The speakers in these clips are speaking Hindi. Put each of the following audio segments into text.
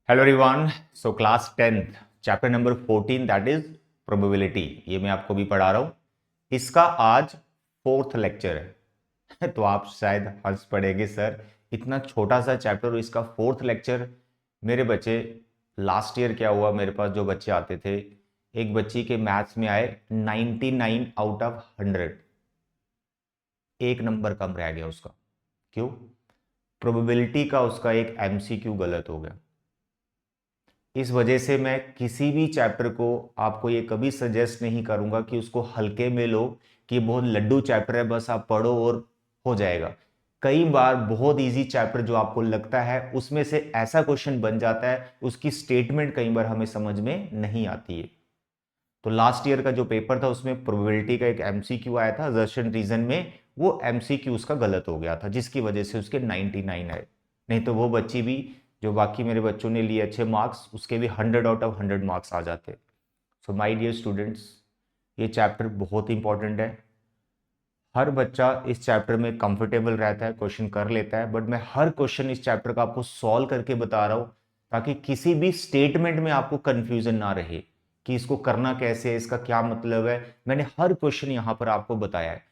Hello everyone. So class 10th chapter number 14 that is probability, ये मैं आपको भी पढ़ा रहा हूँ। इसका आज फोर्थ लेक्चर है। तो आप शायद हंस पड़ेंगे, सर इतना छोटा सा चैप्टर और इसका फोर्थ लेक्चर। मेरे बच्चे लास्ट ईयर क्या हुआ, मेरे पास जो बच्चे आते थे, एक बच्ची के मैथ्स में आए 99 आउट ऑफ 100, एक नंबर कम रह गया उसका। क्यों? प्रोबेबिलिटी का उसका एक एमसीक्यू गलत हो गया। इस वजह से मैं किसी भी चैप्टर को आपको ये कभी सजेस्ट नहीं करूंगा कि उसको हल्के में लो, कि बहुत लड्डू चैप्टर है बस आप पढ़ो और हो जाएगा। कई बार बहुत इजी चैप्टर जो आपको लगता है उसमें से ऐसा क्वेश्चन बन जाता है, उसकी स्टेटमेंट कई बार हमें समझ में नहीं आती है। तो लास्ट ईयर का जो पेपर था उसमें प्रोबेबिलिटी का एक एमसीक्यू आया था असर्शन रीजन में, वो एमसीक्यू उसका गलत हो गया था जिसकी वजह से उसके 99 आए। नहीं तो वो बच्ची भी, जो बाकी मेरे बच्चों ने लिए अच्छे मार्क्स, उसके भी 100 आउट ऑफ 100 मार्क्स आ जाते। सो माय डियर स्टूडेंट्स, ये चैप्टर बहुत इंपॉर्टेंट है। हर बच्चा इस चैप्टर में कंफर्टेबल रहता है, क्वेश्चन कर लेता है, बट मैं हर क्वेश्चन इस चैप्टर का आपको सॉल्व करके बता रहा हूं ताकि किसी भी स्टेटमेंट में आपको कंफ्यूजन ना रहे कि इसको करना कैसे है, इसका क्या मतलब है। मैंने हर क्वेश्चन यहां पर आपको बताया है।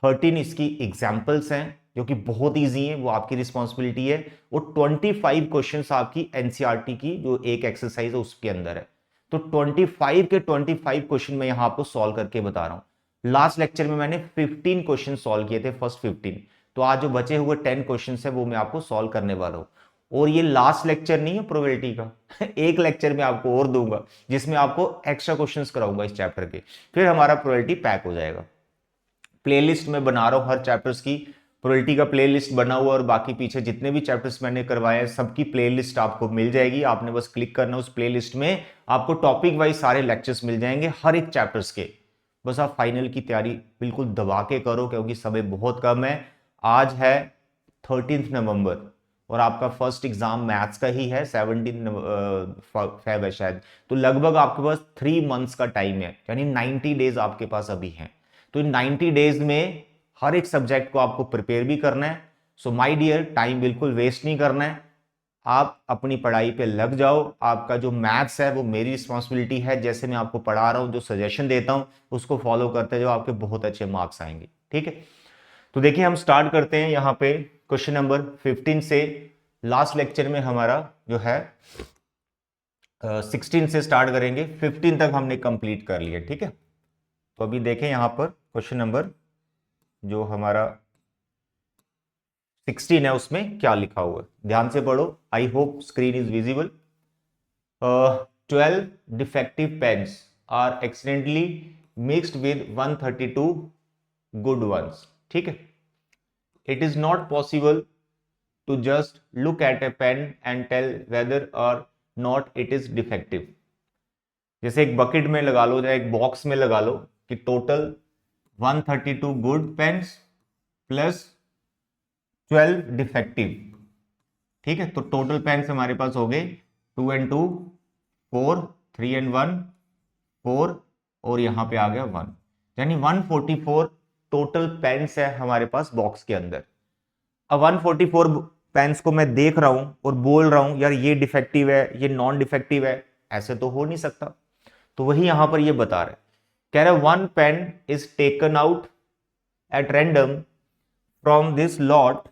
13 इसकी एग्जाम्पल्स हैं जो कि बहुत ईजी हैं, वो आपकी रिस्पॉन्सिबिलिटी है। वो 25 क्वेश्चंस आपकी एनसीईआरटी की जो एक एक्सरसाइज है उसके अंदर है। तो 25 के 25 क्वेश्चन मैं यहां आपको सॉल्व करके बता रहा हूं। लास्ट लेक्चर में मैंने 15 क्वेश्चन सॉल्व किए थे, फर्स्ट 15। तो आज जो बचे हुए 10 क्वेश्चन है वो मैं आपको सॉल्व करने वाला हूं। और ये लास्ट लेक्चर नहीं है प्रोबेबिलिटी का। एक लेक्चर में आपको और दूंगा जिसमें आपको एक्स्ट्रा क्वेश्चंस कराऊंगा इस चैप्टर के, फिर हमारा प्रोबेबिलिटी पैक हो जाएगा। प्लेलिस्ट में बना रहा हूं हर चैप्टर्स की, प्रोबेबिलिटी का प्लेलिस्ट बना हुआ, और बाकी पीछे जितने भी चैप्टर्स मैंने करवाए हैं सबकी प्लेलिस्ट आपको मिल जाएगी। आपने बस क्लिक करना उस प्लेलिस्ट में, आपको टॉपिक वाइज सारे लेक्चर्स मिल जाएंगे हर एक चैप्टर्स के। बस आप फाइनल की तैयारी बिल्कुल दबा के करो क्योंकि समय बहुत कम है। आज है 13 नवंबर और आपका फर्स्ट एग्जाम मैथ्स का ही है, 17 फेब है शायद। तो लगभग आपके पास 3 मंथ्स का टाइम है, यानी 90 डेज आपके पास अभी हैं। तो इन 90 डेज में हर एक सब्जेक्ट को आपको प्रिपेयर भी करना है। सो माय डियर, टाइम बिल्कुल वेस्ट नहीं करना है, आप अपनी पढ़ाई पे लग जाओ। आपका जो मैथ्स है वो मेरी रिस्पॉन्सिबिलिटी है, जैसे मैं आपको पढ़ा रहा हूं, जो सजेशन देता हूं उसको फॉलो करते जाओ, आपके बहुत अच्छे मार्क्स आएंगे। ठीक है, तो देखिए हम स्टार्ट करते हैं यहाँ पे क्वेश्चन नंबर 15 से। लास्ट लेक्चर में हमारा जो है 16 से स्टार्ट करेंगे, 15 तक हमने कंप्लीट कर लिया। ठीक है, तो अभी देखें यहाँ पर क्वेश्चन नंबर जो हमारा 16 है उसमें क्या लिखा हुआ है, ध्यान से पढ़ो। I hope screen is visible. 12 defective pens are accidentally mixed with 132 good ones. ठीक है, it is not possible to just look at a pen and tell whether or not it is defective. जैसे एक बकेट में लगा लो या एक बॉक्स में लगा लो कि total 132 good pens plus 12 defective. ठीक है, तो टोटल पेन्स हमारे पास हो गए 2 and 2 4, 3 and 1 4, और यहां पे आ गया 1, यानी 144 टोटल पेन्स है हमारे पास बॉक्स के अंदर। अब 144 पेन्स को मैं देख रहा हूं और बोल रहा हूं यार ये डिफेक्टिव है, ये नॉन डिफेक्टिव है, ऐसे तो हो नहीं सकता। तो वही यहां पर ये बता रहे, कह रहे 1 pen is taken out at random from this lot,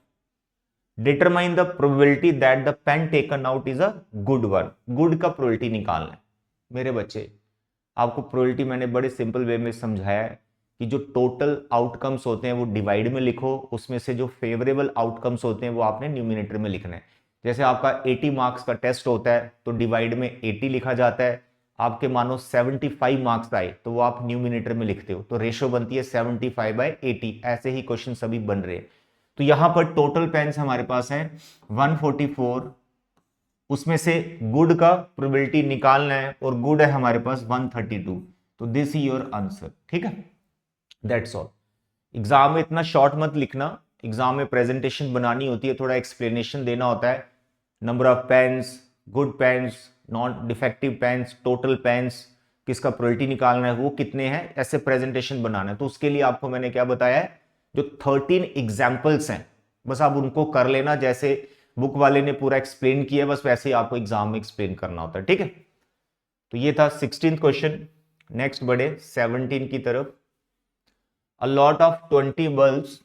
determine the probability that the pen taken out is a good one. Good का प्रोबेबिलिटी निकालना है। मेरे बच्चे, आपको प्रोबेबिलिटी मैंने बड़े सिंपल वे में समझाया है कि जो टोटल आउटकम्स होते हैं वो डिवाइड में लिखो, उसमें से जो फेवरेबल आउटकम्स होते हैं वो आपने न्यूमिनेटर में लिखना है। जैसे आपका 80 मार्क्स का टेस्ट होता है तो डिवाइड में 80 लिखा जाता है। आपके मानो 75 मार्क्स आए तो वो आप न्यूमिनेटर में लिखते हो, तो रेशो बनती है 75/80। ऐसे ही क्वेश्चन सभी बन रहे हैं। तो यहां पर टोटल पेन्स हमारे पास है 144, उसमें से गुड का प्रोबेबिलिटी निकालना है और गुड है हमारे पास 132। तो दिस इज योर आंसर। ठीक है, दैट्स ऑल। एग्जाम में इतना शॉर्ट मत लिखना, एग्जाम में प्रेजेंटेशन बनानी होती है, थोड़ा एक्सप्लेनेशन देना होता है। Number of pens, good pens, non defective pens, total pens, किसका प्रोबेबिलिटी निकालना है, वो कितने हैं, ऐसे प्रेजेंटेशन बनाना है। तो उसके लिए आपको मैंने क्या बताया है, जो 13 एग्जाम्पल्स हैं बस आप उनको कर लेना। जैसे बुक वाले ने पूरा एक्सप्लेन किया, बस वैसे ही आपको एग्जाम में एक्सप्लेन करना होता है, ठीक है। तो ये था 16th क्वेश्चन। नेक्स्ट बढ़े 17 की तरफ। A lot of 20 bulbs,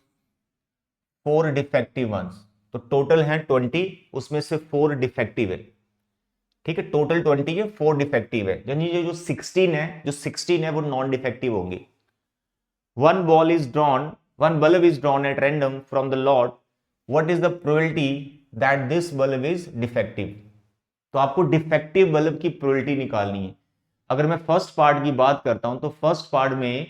4 defective ones. तो टोटल है 20, उसमें से 4 डिफेक्टिव है, ठीक है। टोटल 20 है, 4 डिफेक्टिव है, यानी ये जो 16 है वो नॉन डिफेक्टिव होंगी। One bulb is drawn at random from the lot. What is the probability that this bulb is defective? तो आपको डिफेक्टिव बल्ब की प्रोबेबिलिटी निकालनी है। अगर मैं फर्स्ट पार्ट की बात करता हूं तो फर्स्ट पार्ट में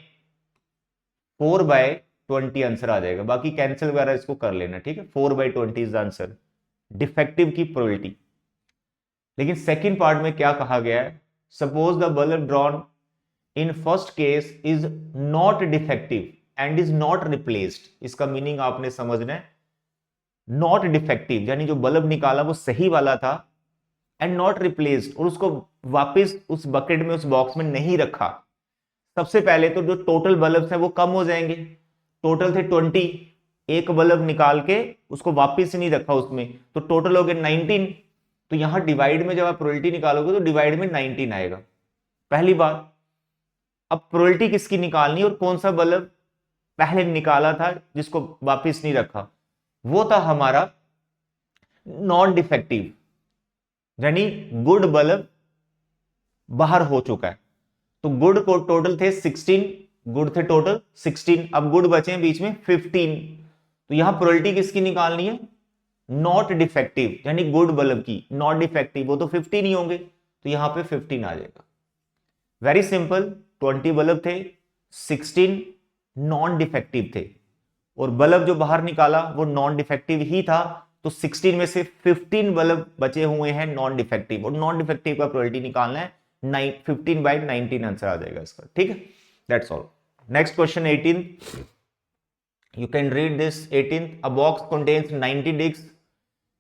4/20 आंसर आ जाएगा, बाकी कैंसिल वगैरह इसको कर लेना, ठीक है। 4/20 इज द आंसर, डिफेक्टिव की प्रोबेबिलिटी। लेकिन सेकंड पार्ट में क्या कहा गया है, suppose the bulb drawn in first case is not defective and is not replaced. इसका मीनिंग आपने समझना है, नॉट डिफेक्टिव यानी जो बल्ब निकाला वो सही वाला था, एंड नॉट रिप्लेस्ड, और उसको वापस उस बकेट में, उस बॉक्स में नहीं रखा। सबसे पहले तो जो टोटल बल्ब है वो कम हो जाएंगे। टोटल थे 20, एक बल्ब निकाल के उसको वापस नहीं रखा उसमें, तो टोटल हो गए 19। तो यहां डिवाइड में जब आप प्रोबेबिलिटी निकालोगे तो डिवाइड में 19 आएगा, पहली बात। अब प्रोबेबिलिटी किसकी निकालनी और कौन सा बल्ब पहले निकाला था जिसको वापस नहीं रखा, वो था हमारा नॉन डिफेक्टिव, यानी गुड बल्ब बाहर हो चुका है। तो गुड को टोटल थे 16, गुड थे टोटल 16, अब गुड बचे हैं बीच में 15। तो यहां प्रोबेबिलिटी किसकी निकालनी है, नॉट डिफेक्टिव यानी गुड बल्ब की। नॉट डिफेक्टिव वो तो 15 ही होंगे, तो यहां पे 15 आ जाएगा। वेरी सिंपल, 20 बल्ब थे, 16 नॉन डिफेक्टिव थे, और बल्ब जो बाहर निकाला वो नॉन डिफेक्टिव ही था। तो 16 में से 15 बल्ब बचे हुए हैं नॉन डिफेक्टिव, और नॉन डिफेक्टिव का प्रोबेबिलिटी निकालना है 15/19 आंसर आ जाएगा इसका, ठीक है। That's all. Next question 18, you can read this 18। A box contains 90 disc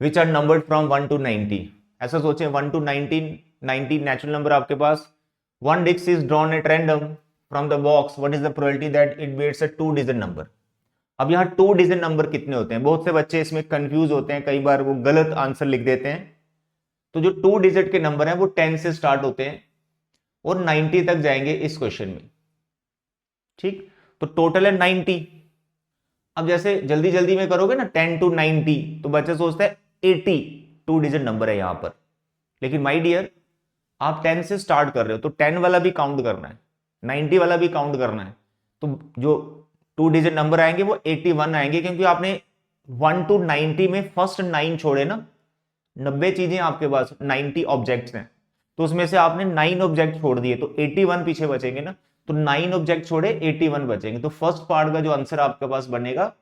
which are numbered from 1 to 90। ऐसा सोचे 1 to 19, 90 नेचुरल नंबर आपके पास। One disc is drawn at random from the box, what is the probability that it bets a 2 digit number. अब यहाँ 2 डिजिट नंबर कितने होते हैं, बहुत से बच्चे इसमें कंफ्यूज होते हैं, कई बार वो गलत आंसर लिख देते हैं। तो जो 2 डिजिट के नंबर हैं वो 10 से स्टार्ट होते हैं और 90 तक जाएंगे इस क्वेश्चन में, ठीक। तो टोटल है 90। अब जैसे जल्दी जल्दी में करोगे ना 10 to 90, तो बच्चा सोचता है 80 2 डिजिट नंबर है यहां पर। लेकिन माय डियर, आप 10 से स्टार्ट कर रहे हो तो 10 वाला भी काउंट करना है, 90 वाला भी काउंट करना है। तो जो 2 डिजिट नंबर आएंगे वो 81 आएंगे, क्योंकि आपने 1 to 90 में फर्स्ट 9 छोड़े ना। 90 चीजें आपके पास, 90 ऑब्जेक्ट्स हैं, तो उसमें से आपने 9 ऑब्जेक्ट छोड़ दिए, तो 81 पीछे बचेंगे ना। तो 9 ऑब्जेक्ट छोड़े, 81 बचेंगे। तो फर्स्ट पार्ट का जो आंसर आपके पास बनेगा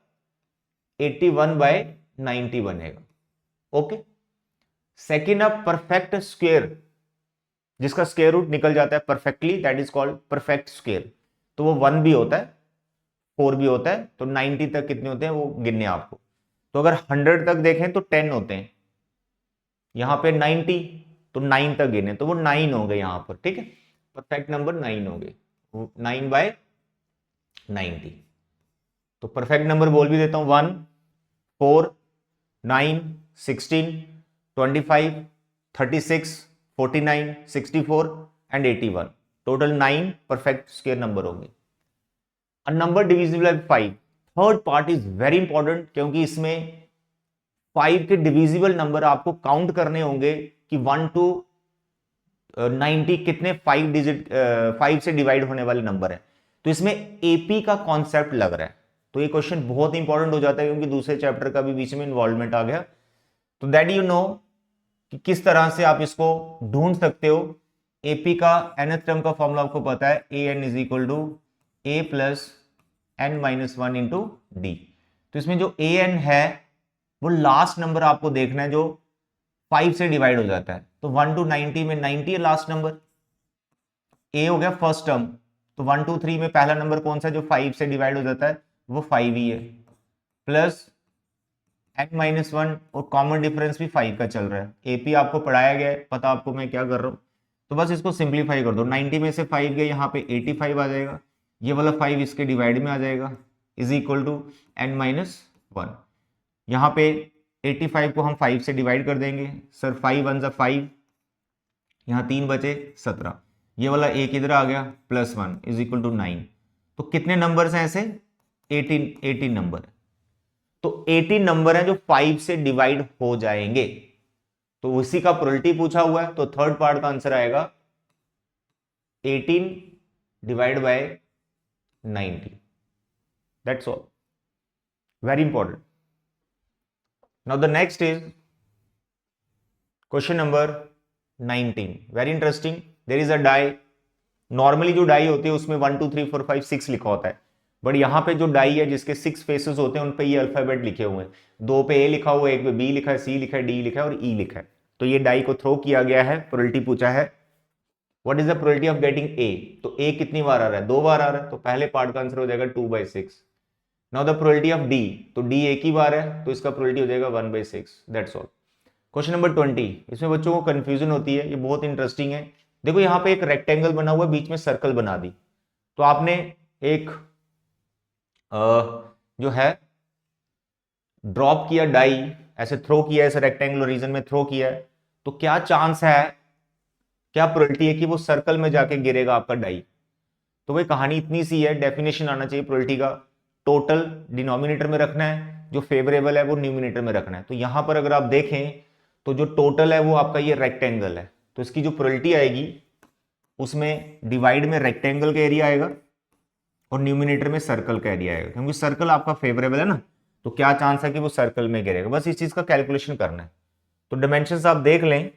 81/90 बनेगा, okay. Second, a perfect square जिसका स्क्वायर रूट निकल जाता है perfectly, that is called perfect square. तो वो 1 भी होता है, 4 भी होता है। तो 90 तक कितने होते हैं वो गिनने आपको। तो अगर 100 तक देखें तो 10 होते हैं, यहां पे 90, तो 9 तक गिने तो वो 9 हो गए यहां पर, ठीक है। परफेक्ट नंबर 9 हो गए, 9/90। तो परफेक्ट नंबर बोल भी देता हूं, 1, 4, 9, 16, 25, 36, 49, 64 and 81। Total 9 perfect square number होंगे। A number divisible by 5, third part is very important, क्योंकि इसमें 5 के डिविजिबल नंबर आपको काउंट करने होंगे कि 1 to 90 कितने 5 डिजिट 5 से डिवाइड होने वाले नंबर है। तो इसमें एपी का कॉन्सेप्ट लग रहा है, तो ये क्वेश्चन बहुत इंपॉर्टेंट हो जाता है, क्योंकि दूसरे चैप्टर का भी बीच में इन्वॉल्वमेंट आ गया। तो दैट यू नो कि किस तरह से आप इसको ढूंढ सकते हो। एपी का nth टर्म का फॉर्मूला आपको पता है, an is equal to a plus n-1 into d. तो इसमें जो an है वो लास्ट नंबर आपको देखना है जो 5 से डिवाइड हो जाता है। तो 1 to 90 में 90 है लास्ट नंबर, a हो गया फर्स्ट टर्म। तो 1 to 3 में पहला नंबर कौन सा जो 5 से डिवाइड हो जाता है, वो 5 ही है, प्लस n-1, और कॉमन डिफरेंस भी 5 का चल रहा है। एपी आपको पढ़ाया गया है, पता आपको मैं क्या कर रहा हूं। तो बस इसको सिंप्लीफाई कर दो, 90 में से 5 गए, यहाँ पे 85 आ जाएगा, ये वाला 5 इसके डिवाइड में आ जाएगा, इज इक्वल टू n-1। यहाँ पे 85 को हम 5 से डिवाइड कर देंगे सर, 5 वन ज़ा 5, यहाँ 3 बचे 17, ये वाला एक इधर आ गया, +1 इज इक्वल टू 9। तो कितने नंबर्स हैं ऐसे? 18 नंबर। तो 18 नंबर हैं जो 5 से डिवाइड हो जाएंगे, तो उसी का प्रोबेबिलिटी पूछा हुआ है, तो थर्ड पार्ट का आंसर आएगा 18 divide by 90। That's all, very important. Now the next is question number 19, very interesting. There is a die. Normally जो डाई होती है उसमें 1 2 3 4 5 6 लिखा होता है, बट यहां पे जो डाई है जिसके 6 फेसेस होते हैं उन पे ये अल्फाबेट लिखे हुए हैं। 2 पे ए लिखा हुआ है, एक पे बी लिखा है, सी लिखा है, डी लिखा है और ई लिखा है। तो ये डाई को थ्रो किया गया है, प्रोबेबिलिटी पूछा है what is the probability of getting a. तो ए कितनी बार आ रहा है? 2 बार आ रहा है, तो पहले पार्ट का आंसर हो जाएगा 2/6। Now the probability of D, तो डी एक ही बार है, तो इसका प्रोबेबिलिटी हो जाएगा 1/6। That's all. क्वेश्चन नंबर 20, इसमें बच्चों को कंफ्यूजन होती है, ये बहुत इंटरेस्टिंग है। देखो यहाँ पे एक रेक्टेंगल बना हुआ है, बीच में सर्कल बना दी, तो आपने एक जो है ड्रॉप किया डाई, ऐसे थ्रो किया, ऐसे रेक्टेंगुलर रीजन में थ्रो किया है, तो क्या चांस है, क्या प्रोबेबिलिटी है कि वो सर्कल में जाके गिरेगा आपका डाई? तो वही कहानी इतनी सी है, डेफिनेशन आना चाहिए प्रोबेबिलिटी का। टोटल डिनोमिनेटर में रखना है, जो फेवरेबल है वो न्यूमिनेटर में रखना है। तो यहां पर अगर आप देखें तो जो टोटल है वो आपका ये रेक्टेंगल है, तो इसकी जो प्रोबेबिलिटी आएगी उसमें डिवाइड में रेक्टेंगल का एरिया आएगा और न्यूमिनेटर में सर्कल का एरिया आएगा, क्योंकि सर्कल आपका फेवरेबल है ना, तो क्या चांस है कि वो सर्कल में गिरेगा। बस इस चीज का कैलकुलेशन करना है। तो डायमेंशंस आप देख लें,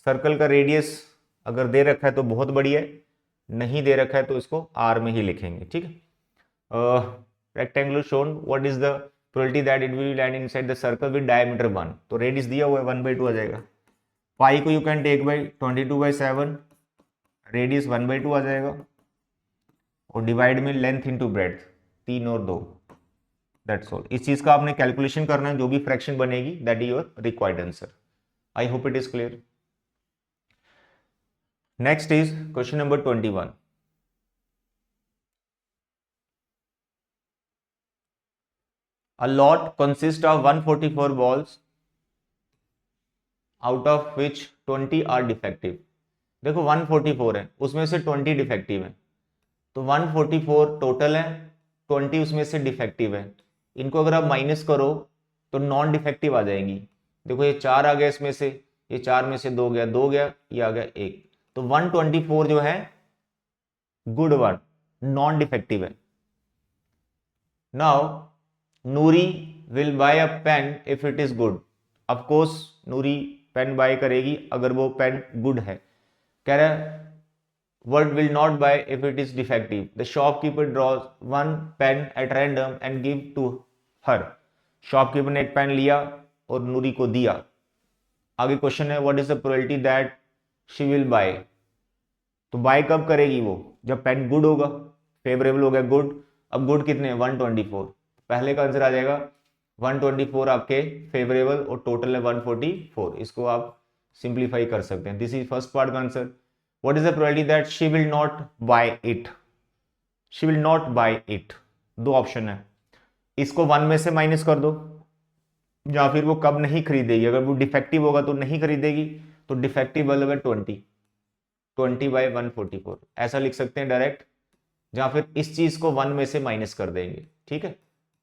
सर्कल का रेडियस अगर दे रखा है तो बहुत बढ़िया है, नहीं दे रखा है तो इसको आर में ही लिखेंगे, ठीक है। Rectangular shown, what is the probability that it will land inside the circle with diameter 1, तो रेडियस दिया हुआ है 1/2 आ जाएगा। पाई को you can take by 22/7, radius 1/2 आ जाएगा, और डिवाइड में लेंथ इंटू ब्रेड्थ, 3 और 2। That's all. इस चीज का आपने कैलकुलेशन करना है, जो भी फ्रैक्शन बनेगी that is your required answer. I hope it is clear. Next is question number 21। A lot consists of 144 balls, out of which 20 are defective। देखो 144 है, उसमें से 20 डिफेक्टिव है, तो 144 टोटल है, 20 उसमें से डिफेक्टिव है। इनको अगर आप माइनस करो तो नॉन डिफेक्टिव आ जाएंगी। देखो ये 4 आ गया, इसमें से ये 4 में से 2 गया, 2 गया, ये आ गया 1, तो 124 जो है गुड वन, नॉन डिफेक्टिव है। Now Noori will buy a pen if it is good. Of course Noori pen buy करेगी अगर वो पेन गुड है। कह रहा है word will not buy if it is defective. The shopkeeper draws one pen at random and give to her. Shopkeeper ने एक पेन लिया और नूरी को दिया। आगे क्वेश्चन है what is the probability that she will buy. तो बाय कब करेगी वो? जब पेन गुड होगा, फेवरेबल हो गया गुड। अब गुड कितने? 124। पहले का आंसर आ जाएगा 124 आपके फेवरेबल और टोटल है 144। इसको आप सिंप्लीफाई कर सकते हैं। दिस इज फर्स्ट पार्ट का आंसर। What is the probability that she will not buy it? She will not buy it, दो ऑप्शन है, इसको 1 में से माइनस कर दो, या फिर वो कब नहीं खरीदेगी। अगर वो डिफेक्टिव होगा तो नहीं खरीदेगी, तो डिफेक्टिव वाला है 20/144, ऐसा लिख सकते हैं डायरेक्ट, या फिर इस चीज को 1 में से माइनस कर देंगे, ठीक है।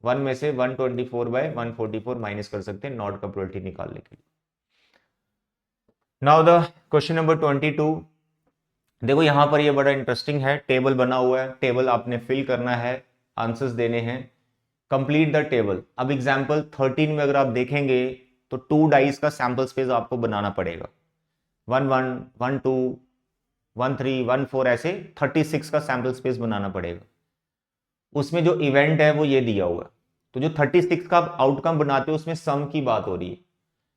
1 में से 124/144 माइनस कर सकते हैं नॉट का प्रोबेबिलिटी निकालने के लिए। Now the question number 22। देखो यहां पर ये बड़ा इंटरेस्टिंग है, टेबल बना हुआ है, टेबल आपने फिल करना है, आंसर्स देने हैं, कंप्लीट द टेबल। अब एग्जांपल 13 में अगर आप देखेंगे तो 2 डाइस का सैंपल स्पेस आपको बनाना पड़ेगा, 1 1 1 2 1 3 1 4 ऐसे 36 का सैंपल स्पेस बनाना पड़ेगा। उसमें जो इवेंट है वो ये दिया हुआ है, तो जो 36 का आउटकम बनाते हो उसमें सम की बात हो रही है,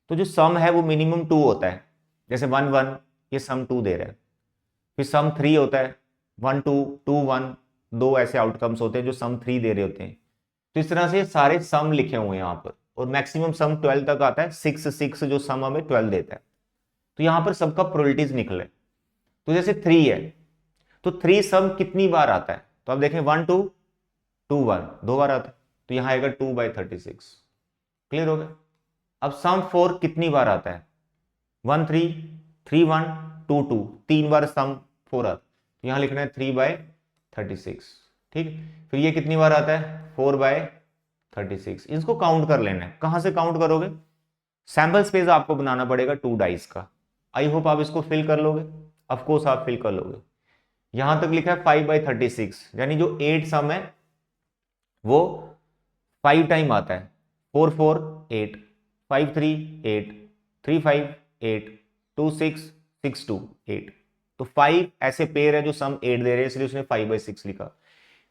तो जो सम है वो मिनिमम 2 होता है। जैसे 1 1 ये सम 2 दे रहा है, फिर सम 3 होता है, 1 2 2 1 2 ऐसे आउटकम्स होते हैं जो सम 3 दे रहे होते हैं। तो इस तरह से सारे सम लिखे हुए हैं यहाँ पर, और मैक्सिमम सम 12 तक आता है, 6 6 जो सम हमें 12 देता है। तो यहाँ पर सबका प्रोबेबिलिटीज निकले। तो जैसे 3 है, तो 3 सम कितनी बार आता है? तो आप देखें 1 2 2 1 2 बार आता है, तो यहाँ आएगा 2/36। क्लियर हो गया? अब सम 4 कितनी बार आता है? 1 3 3 1 2 2, 3 बार सम 4 आता है, तो यहां लिखना है 3/36। ठीक है, फिर ये कितनी बार आता है? 4/36। इसको काउंट कर लेना है। कहां से काउंट करोगे? सैंपल स्पेस आपको बनाना पड़ेगा 2 डाइस का। आई होप आप इसको फिल कर लोगे। ऑफकोर्स आप फिल कर लोगे। यहां तक लिखा है 5/36, यानी जो 8 सम है वो 5 टाइम आता है। 4 4 8, 5 3 8, 3 5 8, 2 6 6 2 8। तो 5 ऐसे पेयर है जो सम 8 दे रहे हैं, इसलिए उसने 5/6 लिखा।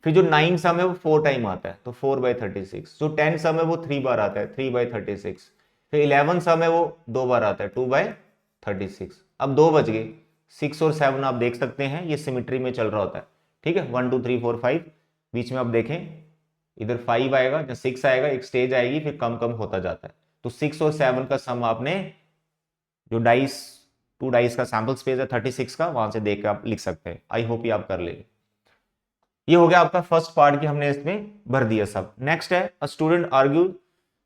फिर जो 9 सम है वो 4 टाइम आता है, तो 4/36। जो 10 सम है वो 3 बार आता है, 3/36। फिर 11 सम है वो 2 बार आता है, 2/36। अब 2 बच गए। 6 और 7 आप देख सकते हैं, ये सिमिट्री में चल रहा होता है। ठीक है, 1 2 3 4 5, बीच में आप देखें इधर 5 आएगा, जब 6 आएगा एक स्टेज आएगी, फिर कम कम होता जाता है। तो 6 और 7 का सम आपने जो डाइस 2 डाइस का सैंपल स्पेस है 36 का, वहां से देख के आप लिख सकते हैं। आई होप ये आप कर ले। ये हो गया आपका फर्स्ट पार्ट की हमने इसमें भर दिया सब। नेक्स्ट है a student argue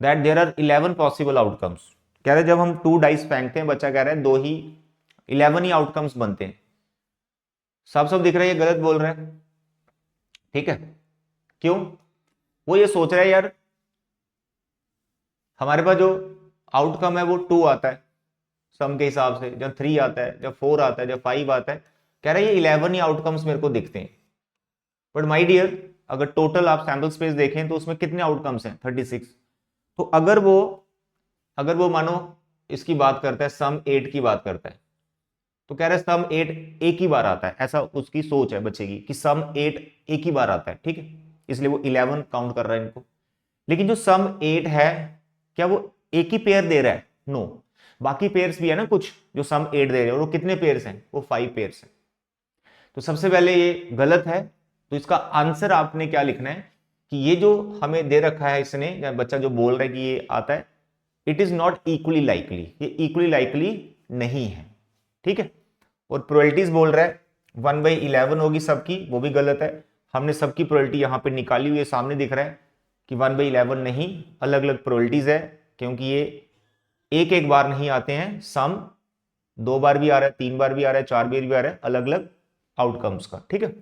that there are 11 possible outcomes. कह रहे जब हम 2 डाइस फेंकते हैं, बच्चा कह रहा है 11 ही आउटकम्स बनते हैं। सब दिख रहा है, ये गलत बोल रहा है। ठीक है, क्यों? वो ये सोच रहा है यार हमारे पास जो आउटकम है वो 2 आता है सम के हिसाब से, जब 3 आता है, जब 4 आता है, जब 5 आता है। कह रहा है ये 11 ही आउटकम्स मेरे को दिखते हैं। बट माय डियर, अगर टोटल आप सैंपल स्पेस देखें तो उसमें कितने आउटकम्स हैं? 36। तो अगर वो मानो इसकी बात करता है, सम 8 की बात करता है, तो कह रहा है सम 8 एक ही बार आता है। ऐसा उसकी सोच है बच्चे की कि सम 8 एक ही बार आता है। ठीक है, इसलिए वो 11 काउंट कर रहा है इनको। लेकिन जो सम 8 है, क्या वो एक ही पेयर दे रहा है? नो, बाकी पेयर्स भी है ना कुछ जो सम 8 दे रहे हैं, और वो कितने पेयर्स हैं? वो 5 पेयर्स हैं। तो सबसे पहले ये गलत है। तो इसका आंसर आपने क्या लिखना है कि ये जो हमें दे रखा है इसने, या बच्चा जो बोल रहा है कि ये आता है, it is not equally likely, ये इक्वली लाइकली नहीं है। ठीक है, और प्रोबेबिलिटीज बोल रहा है 1/11 होगी सबकी, वो भी गलत है। हमने सबकी प्रोबेबिलिटी यहां पे निकाली हुई है, सामने दिख रहा है कि 1/11 नहीं, अलग अलग प्रोबेबिलिटीज है, क्योंकि ये एक एक बार नहीं आते हैं। सम 2 बार भी आ रहा है, 3 बार भी आ रहा है, 4 बार भी आ रहा है, अलग अलग आउटकम्स का। ठीक है,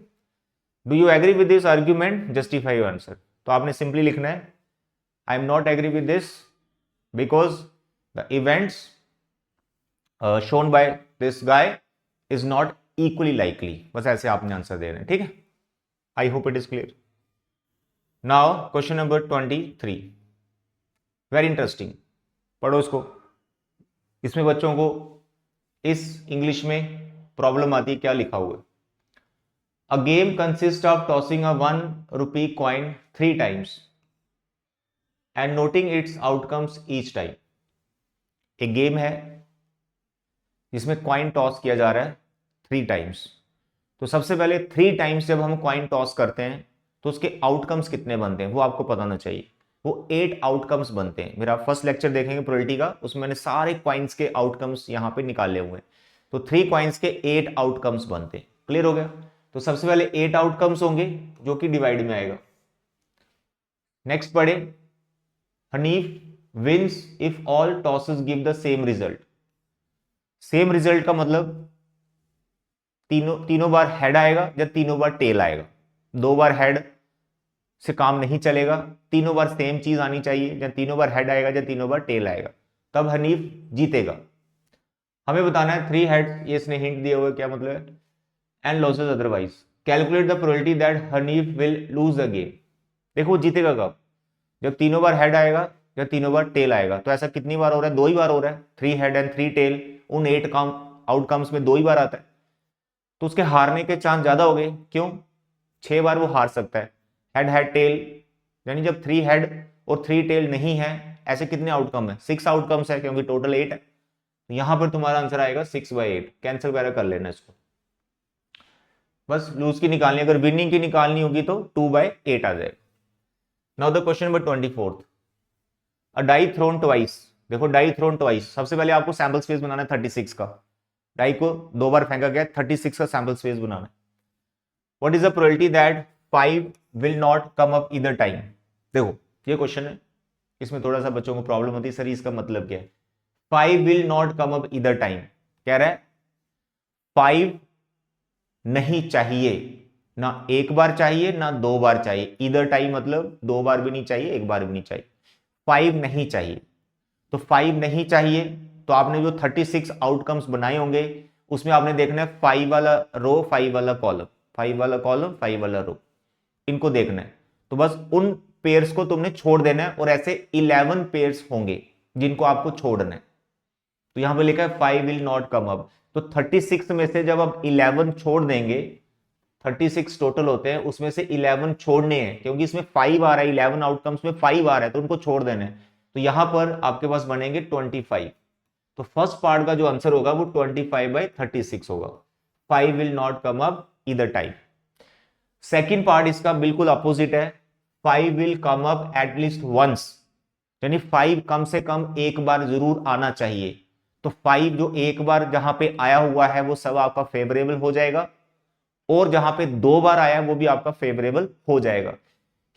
do you agree with this argument? Justify your answer. तो आपने सिंपली लिखना है I am not agree with this because the events shown by this guy is not equally likely. बस ऐसे आपने आंसर दे रहे हैं। ठीक है, I hope it is clear. Now question number 23, very interesting, पढ़ो इसको। इसमें बच्चों को इस इंग्लिश में प्रॉब्लम आती है, क्या लिखा हुआ है? A game consists of tossing a 1 rupee coin 3 times and noting its outcomes each time. एक गेम है जिसमें कॉइन टॉस किया जा रहा है 3 टाइम्स। तो सबसे पहले 3 टाइम्स जब हम कॉइन टॉस करते हैं तो उसके आउटकम्स कितने बनते हैं वो आपको पता होना चाहिए। वो 8 आउटकम्स बनते हैं। मेरा फर्स्ट लेक्चर देखेंगे प्रोबेबिलिटी का, उसमें मैंने सारे कॉइन्स के आउटकम्स यहां पे निकाले हुए हैं। तो 3 कॉइन्स के 8 आउटकम्स बनते हैं। क्लियर हो गया? तो सबसे पहले 8 आउटकम्स होंगे जो कि डिवाइड में आएगा। नेक्स्ट पढ़े, Hanif wins if all tosses give the same result. Same result का मतलब तीनों बार हेड आएगा या तीनों बार टेल आएगा। 2 बार हेड से काम नहीं चलेगा, तीनों बार सेम चीज आनी चाहिए, या तीनों बार हेड आएगा या तीनों बार टेल आएगा, तब हनीफ जीतेगा। हमें बताना है 3 हेड, ये इसने हिंट दिया हुआ है, क्या मतलब है? And losses otherwise calculate the probability that Hanif will lose the game. देखो वो जीतेगा कब? जब तीनों बार हेड आएगा या तीनों बार टेल आएगा। तो ऐसा कितनी बार हो रहा है? 2 ही बार हो रहा है। 3 हेड एंड 3 टेल, उन 8 आउटकम्स में 2 ही बार आता है। तो उसके हारने के चांस ज्यादा हो गए। क्यों? 6 बार वो हार सकता है। हेड हेड टेल, यानी जब 3 हेड और 3 टेल नहीं है, ऐसे कितने आउटकम है? 6 आउटकम्स है, क्योंकि टोटल 8 है। तो यहां पर तुम्हारा आंसर आएगा 6/8। कैंसिल वगैरह कर लेना इसको। बस लूज की निकालनी, अगर विनिंग की निकालनी होगी तो 2/8 आ जाएगा। Now the question number 24, a die thrown twice. देखो डाई थ्रोन ट्वाइस, सबसे पहले आपको सैंपल स्पेस बनाना है 36 का। डाई को 2 बार फेंका गया, 36 का सैंपल स्पेस बनाना है। What is the probability that 5 will not come up either time? देखो ये क्वेश्चन है, इसमें थोड़ा सा बच्चों को प्रॉब्लम होती है, सर इसका मतलब क्या है? 5 विल नॉट कम अप इधर टाइम, कह रहा है 5 नहीं चाहिए, ना एक बार चाहिए ना 2 बार चाहिए। इधर टाइम मतलब 2 बार भी नहीं चाहिए, 1 बार भी नहीं चाहिए, 5 नहीं चाहिए। तो 5 नहीं चाहिए, तो आपने जो 36 आउटकम्स बनाए होंगे उसमें आपने देखना है 5 वाला रो, 5 वाला कॉलम, 5 वाला कॉलम, 5 वाला रो, इनको देखना है। तो बस उन पेयर्स को तुमने छोड़ देना है, और ऐसे 11 पेयर्स होंगे जिनको आपको छोड़ना है। तो यहां पे लिखा है 5 विल नॉट कम अप, तो 36 में से जब आप 11 छोड़ देंगे, 36 टोटल होते हैं, उसमें से 11 छोड़ने हैं, क्योंकि इसमें 5 आ रहा है, 11 आउटकम्स में 5 आ रहा है, तो उनको छोड़ देना है। तो यहां पर आपके पास बनेंगे 25। तो फर्स्ट पार्ट का जो आंसर होगा वो 25/36 होगा। 5 will not come up either time. Second part इसका बिल्कुल अपोजिट है, 5 will come up at least once, यानी 5 कम से कम एक बार जरूर आना चाहिए। तो 5 जो एक बार जहां पे आया हुआ है वो सब आपका फेवरेबल हो जाएगा, और जहां पे 2 बार आया वो भी आपका फेवरेबल हो जाएगा,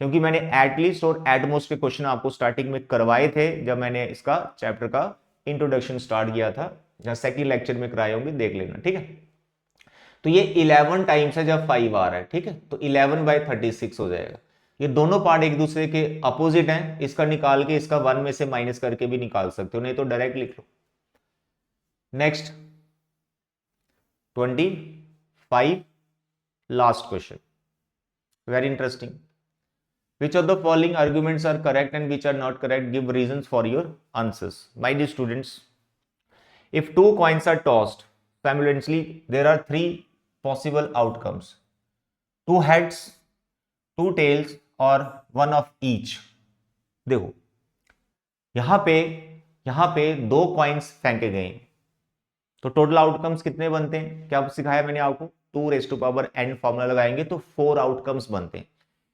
क्योंकि मैंने एटलीस्ट और एटमोस्ट के क्वेश्चन आपको स्टार्टिंग में करवाए थे जब मैंने इसका चैप्टर का इंट्रोडक्शन स्टार्ट किया था, जहां सेकंड लेक्चर में कराए होंगे, देख लेना, ठीक है। तो ये 11 टाइम्स है जब 5 आ रहा है, ठीक है, तो 11/36 हो जाएगा। ये दोनों पार्ट एक दूसरे के अपोजिट हैं, इसका निकाल के इसका 1 में से माइनस करके भी निकाल सकते हो, नहीं तो डायरेक्ट लिख लो। Next 25, last question, very interesting. Which of the following arguments are correct and which are not correct? Give reasons for your answers. My dear students, if two coins are tossed simultaneously, there are 3 possible outcomes: 2 heads, 2 tails, or 1 of each. देखो यहां पे 2 कॉइन्स फेंके गए, तो टोटल आउटकम्स कितने बनते हैं? क्या सिखाया मैंने आपको? 2n फॉर्मूला लगाएंगे तो 4 आउटकम्स बनते हैं।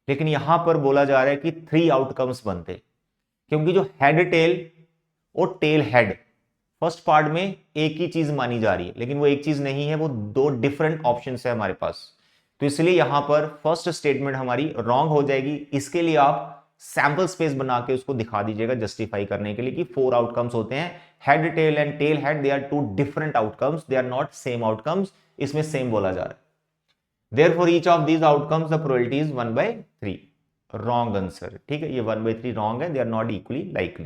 लेकिन यहां पर बोला जा रहा है कि 3 आउटकम्स बनते, क्योंकि जो हेड टेल और टेल हेड फर्स्ट पार्ट में एक ही चीज मानी जा रही है, लेकिन वो एक चीज नहीं है, वो 2 डिफरेंट ऑप्शंस है हमारे पास। तो इसलिए यहां पर फर्स्ट स्टेटमेंट हमारी रॉन्ग हो जाएगी। इसके लिए आप सैंपल स्पेस बना के उसको दिखा दीजिएगा जस्टिफाई करने के लिए कि 4 आउटकम्स होते हैं, head tail and tail head, they are 2 different outcomes, they are not same outcomes. इसमें सेम बोला जा रहा है। Therefore, each of these outcomes the probability is 1/3. Wrong answer. ठीक है, ये 1/3 wrong है, they are not equally likely.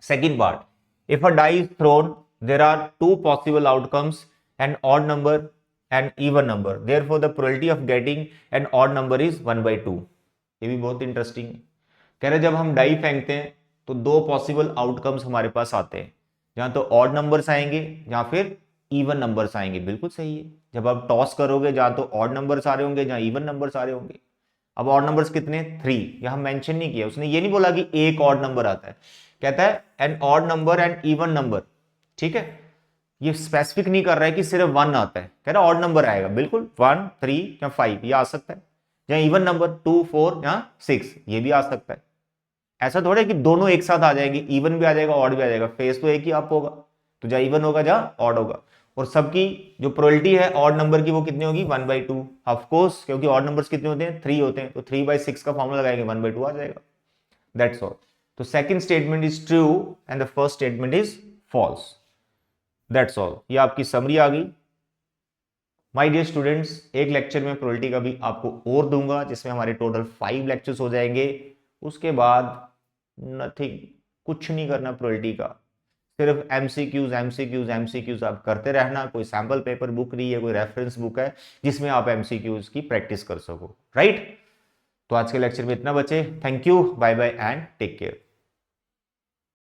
Second part, if a die is thrown, there are 2 possible outcomes, an odd number and even number. Therefore, the probability of getting an odd number is 1/2. ये भी बहुत इंटरेस्टिंग है। कह रहे जब हम डाई फेंकते हैं तो 2 पॉसिबल आउटकम्स हमारे पास आते हैं, जहां तो ऑड नंबर्स आएंगे या फिर इवन नंबर्स आएंगे। बिल्कुल सही है, जब आप टॉस करोगे जहां तो ऑड नंबर्स आ रहे होंगे, जहां इवन नंबर्स आ रहे होंगे। अब ऑड नंबर्स कितने? 3। यहां मेंशन नहीं किया उसने, ये नहीं बोला कि एक ऑड नंबर आता है, कहता है an odd number and even number, ठीक है। ये स्पेसिफिक नहीं कर रहा है कि सिर्फ 1 आता है, कह रहा है ऑड नंबर आएगा, बिल्कुल 1, 3 या 5 ये आ सकता है, या इवन नंबर 2, 4 या 6 ये भी आ सकता है। ऐसा थोड़ा है कि दोनों एक साथ आ जाएंगे, इवन भी आ जाएगा ऑड भी आ जाएगा, फेस तो एक ही अप होगा, तो जहां इवन होगा जहां ऑड होगा। और सबकी जो प्रोबेबिलिटी है ऑड नंबर की वो कितनी होगी? 1/2 ऑफ कोर्स, क्योंकि ऑड नंबर्स कितने होते हैं? 3 होते हैं, तो 3/6 का फॉर्मूला लगाएंगे 1/2 आ जाएगा। That's all. तो second statement is true and the first statement is false. That's all. ये आपकी समरी आ गई। माय डियर स्टूडेंट्स, एक लेक्चर में प्रोबेबिलिटी का भी आपको और दूंगा, जिसमें हमारे टोटल 5 लेक्चर्स हो जाएंगे। उसके बाद नथिंग, कुछ नहीं करना प्रोबेबिलिटी का, सिर्फ एमसीक्यूज आप करते रहना। कोई सैंपल पेपर बुक नहीं है, कोई रेफरेंस बुक है जिसमें आप एमसीक्यूज की प्रैक्टिस कर सको, राइट। तो आज के लेक्चर में इतना बचे। Thank you, bye bye and take care.